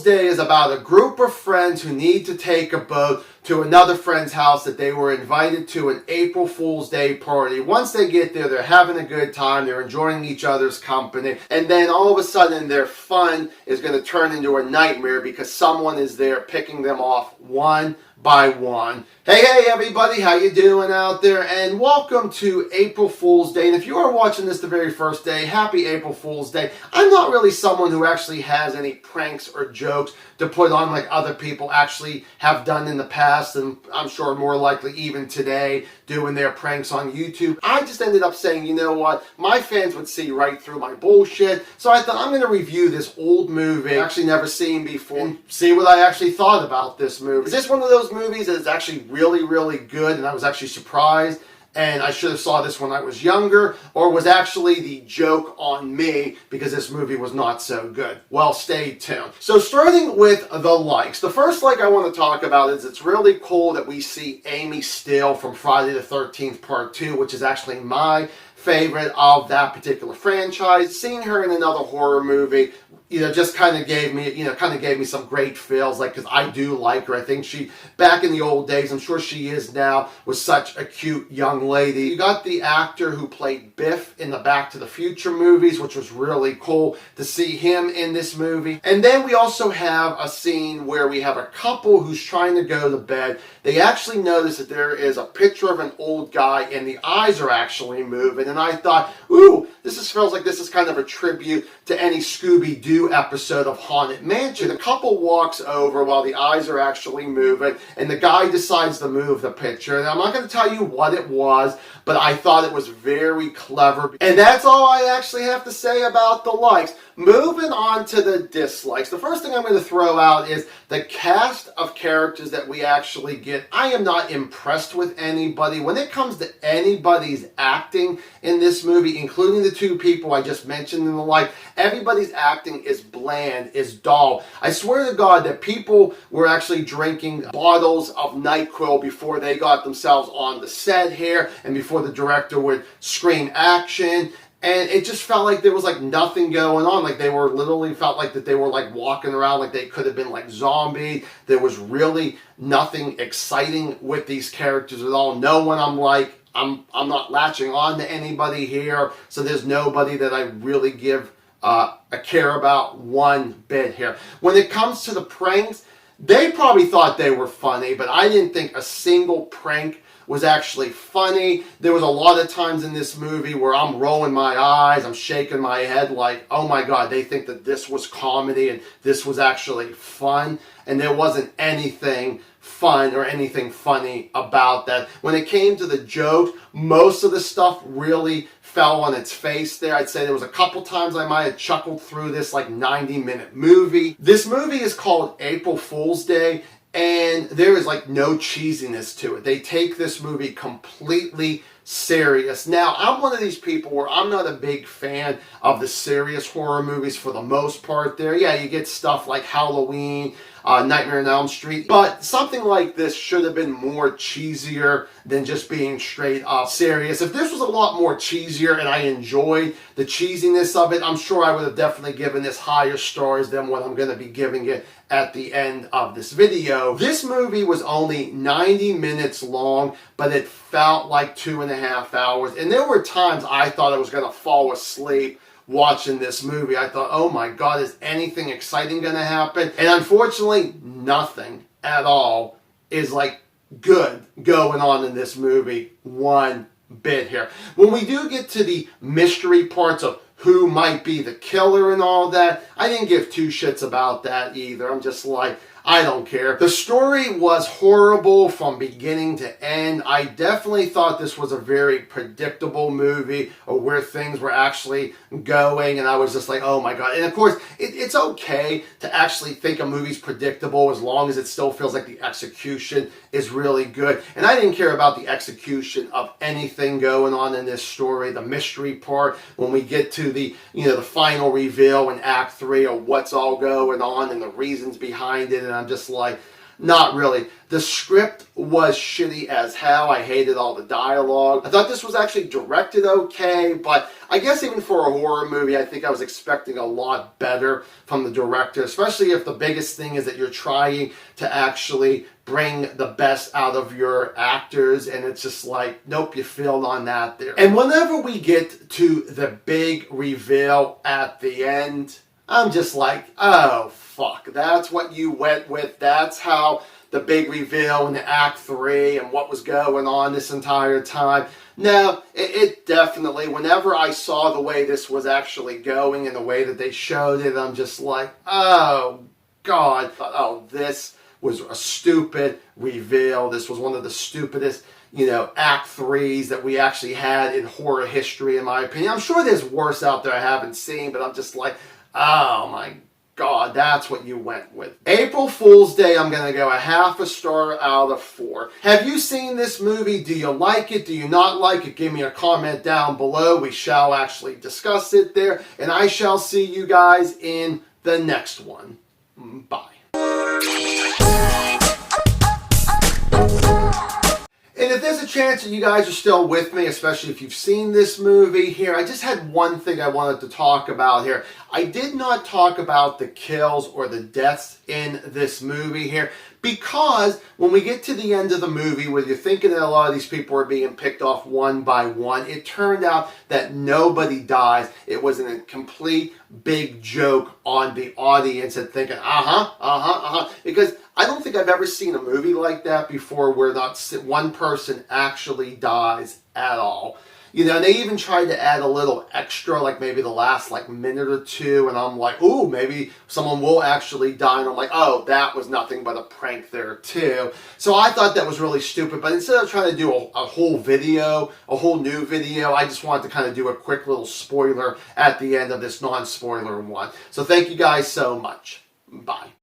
Day is about a group of friends who need to take a boat to another friend's house that they were invited to an April Fool's Day party. Once they get there, they're having a good time, they're enjoying each other's company, and then all of a sudden their fun is going to turn into a nightmare because someone is there picking them off one by one. Hey everybody, how you doing out there? And welcome to April Fool's Day. And if you are watching this the very first day, happy April Fool's Day. I'm not really someone who actually has any pranks or jokes to put on like other people actually have done in the past, and I'm sure more likely even today doing their pranks on YouTube. I just ended up saying, you know what, my fans would see right through my bullshit, so I thought I'm going to review this old movie I've actually never seen before and see what I actually thought about this movie. Is this one of those movies that is actually really good and I was actually surprised and I should have saw this when I was younger, or was actually the joke on me because this movie was not so good? Well, stay tuned. So starting with the likes, the first like I want to talk about is it's really cool that we see Amy Steel from Friday the 13th Part 2, which is actually my favorite of that particular franchise. Seeing her in another horror movie, just kind of gave me some great feels, like, because I do like her. I think she, back in the old days, I'm sure she is now, was such a cute young lady. You got the actor who played Biff in the Back to the Future movies, which was really cool to see him in this movie. And then we also have a scene where we have a couple who's trying to go to bed. They actually notice that there is a picture of an old guy and the eyes are actually moving. And I thought, ooh, feels like this is kind of a tribute to any Scooby-Doo episode of Haunted Mansion. The couple walks over while the eyes are actually moving, and the guy decides to move the picture. And I'm not going to tell you what it was, but I thought it was very clever. And that's all I actually have to say about the likes. Moving on to the dislikes. The first thing I'm going to throw out is the cast of characters that we actually get. I am not impressed with anybody. When it comes to anybody's acting in this movie, including the two people I just mentioned in the like, everybody's acting is bland, is dull. I swear to God that people were actually drinking bottles of NyQuil before they got themselves on the set here, and before the director would scream action. And it just felt like there was like nothing going on. Like they were literally felt like that they were like walking around like they could have been like zombie. There was really nothing exciting with these characters at all. No one I'm not latching on to anybody here. So there's nobody that I really give a care about one bit here. When it comes to the pranks, they probably thought they were funny, but I didn't think a single prank was actually funny. There was a lot of times in this movie where I'm rolling my eyes, I'm shaking my head like, oh my God, they think that this was comedy and this was actually fun. And there wasn't anything fun or anything funny about that. When it came to the joke, most of the stuff really fell on its face there. I'd say there was a couple times I might have chuckled through this like 90-minute movie. This movie is called April Fool's Day, and there is like no cheesiness to it. They take this movie completely serious. Now, I'm one of these people where I'm not a big fan of the serious horror movies for the most part there. Yeah, you get stuff like Halloween, Nightmare on Elm Street, but something like this should have been more cheesier than just being straight up serious. If this was a lot more cheesier and I enjoyed the cheesiness of it, I'm sure I would have definitely given this higher stars than what I'm going to be giving it at the end of this video. This movie was only 90 minutes long, but it felt like 2.5 hours. And there were times I thought I was going to fall asleep watching this movie. I thought, oh my God, is anything exciting going to happen? And unfortunately, nothing at all is like good going on in this movie one bit here. When we do get to the mystery parts of who might be the killer and all that, I didn't give two shits about that either. I'm just like, I don't care. The story was horrible from beginning to end. I definitely thought this was a very predictable movie of where things were actually going, and I was just like, oh my God. And of course, it's okay to actually think a movie's predictable as long as it still feels like the execution is really good. And I didn't care about the execution of anything going on in this story. The mystery part, when we get to the final reveal in Act 3 of what's all going on and the reasons behind it, and I'm just like, Not really. The script was shitty as hell. I hated all the dialogue. I thought this was actually directed okay, but I guess even for a horror movie, I think I was expecting a lot better from the director, especially if the biggest thing is that you're trying to actually bring the best out of your actors, and it's just like, nope, you failed on that there. And whenever we get to the big reveal at the end, I'm just like, oh, fuck. That's what you went with. That's how the big reveal in the Act 3 and what was going on this entire time. No, it definitely, whenever I saw the way this was actually going and the way that they showed it, I'm just like, oh, God. Oh, this was a stupid reveal. This was one of the stupidest, Act 3s that we actually had in horror history, in my opinion. I'm sure there's worse out there I haven't seen, but I'm just like, oh my God, that's what you went with. April Fool's Day, I'm going to go a half a star out of 4. Have you seen this movie? Do you like it? Do you not like it? Give me a comment down below. We shall actually discuss it there. And I shall see you guys in the next one. Bye. And if there's a chance that you guys are still with me, especially if you've seen this movie here, I just had one thing I wanted to talk about here. I did not talk about the kills or the deaths in this movie here because when we get to the end of the movie where you're thinking that a lot of these people are being picked off one by one, it turned out that nobody dies. It was a complete big joke on the audience and thinking, because I don't think I've ever seen a movie like that before where not one person actually dies at all. They even tried to add a little extra, like maybe the last minute or two, and I'm like, ooh, maybe someone will actually die, and I'm like, oh, that was nothing but a prank there too. So I thought that was really stupid, but instead of trying to do a whole video, a whole new video, I just wanted to kind of do a quick little spoiler at the end of this non-spoiler one. So thank you guys so much. Bye.